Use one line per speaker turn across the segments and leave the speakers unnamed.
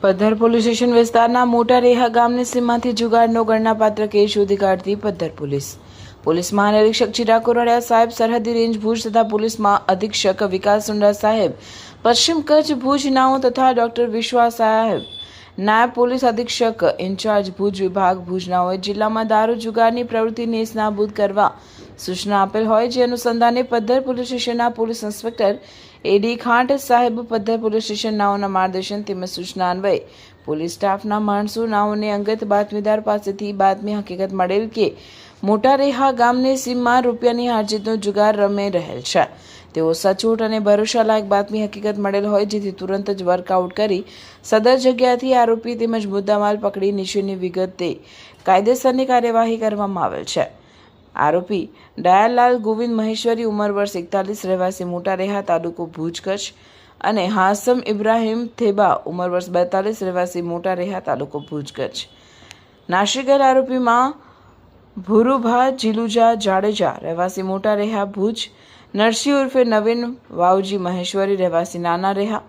Paddhar police station વિસ્તારના મોટા રેહા ગામની સીમાથી જુગારનો ગણનાપાત્ર કેસ શોધી કાઢતી પદ્ધર પોલીસ મહાનિરીક્ષક ચિરાગ કોરડિયા સાહેબ સરહદી રેન્જ ભુજ તથા પોલીસ અધિક્ષક વિકાસ સુંડા સાહેબ પશ્ચિમ કચ્છ ભુજ નાઓ તથા ડોક્ટર વિશ્વાસ સાહેબ નાયબ પોલીસ અધિક્ષક ઇન્ચાર્જ ભુજ વિભાગ ભુજ નાઓએ જિલ્લામાં દારૂ જુગારની પ્રવૃત્તિ નેસ્તનાબૂદ કરવા સૂચના આપેલ હોય જે અનુસંધાને પદ્ધર પોલીસ સ્ટેશનના પોલીસ ઇન્સ્પેક્ટર એડી ખાંટ સાહેબ પદ્ધર પોલીસ સ્ટેશન નાઓના માર્ગદર્શન તેમજ સૂચના અન્વયે પોલીસ સ્ટાફના માણસો નાઓને અંગત બાતમીદાર પાસેથી બાતમી હકીકત મળેલ કે મોટા રેહા ગામની સીમમાં રૂપિયાની હારજીતનો જુગાર રમે રહેલ છે। તેઓ સચોટ અને ભરોસાલાયક બાતમી હકીકત મળેલ હોય જેથી તુરંત જ વર્કઆઉટ કરી સદર જગ્યાથી આરોપી તેમજ મુદ્દામાલ પકડી નીચેની વિગતે કાયદેસરની કાર્યવાહી કરવામાં આવેલ છે। आरोपी दयालाल गोविंद महेश्वरी उमर वर्ष 41 रहवासी मोटा रेहा तालुको भूज कच्छ અને હાસમ ઇબ્રાહીમ થેબા ઉમર વર્ષ 42 રહેવાસી મોટા રેહા તાલુકો ભુજ કચ્છ। નાશીગર આરોપીમાં ભુરુભા જીલુજા જાડેજા રહેવાસી મોટા રેહા ભુજ, નરસિંહ ઉર્ફે નવીન વાવજી મહેશ્વરી રહેવાસી નાના રેહા,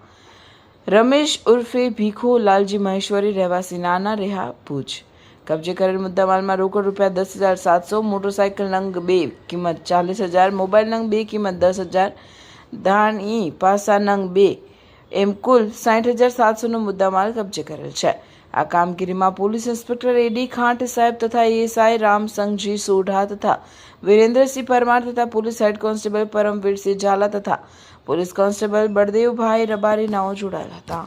રમેશ ઉર્ફે ભીખો લાલજી મહેશ્વરી રહેવાસી નાના રેહા ભુજ। કબજે કરેલ મુદ્દામાલમાં રોકડ રૂપિયા 10,700, મોટરસાઇકલ નંગ 2 કિંમત 40,000, મોબાઈલ નંગ 2 કિંમત 10,000, ધાણી પાસા નંગ 2 એમ કુલ 60,700નો મુદ્દામાલ કબજે કરેલ છે। આ કામગીરીમાં પોલીસ ઇન્સ્પેક્ટર એડી ખાંટ સાહેબ તથા એએસઆઈ રામસંગજી સોઢા તથા વિરેન્દ્રસિંહ પરમાર તથા police head constable Paramvirsinh Jhala તથા પોલીસ કોન્સ્ટેબલ બળદેવભાઈ રબારી નાઓ જોડાયેલા હતા।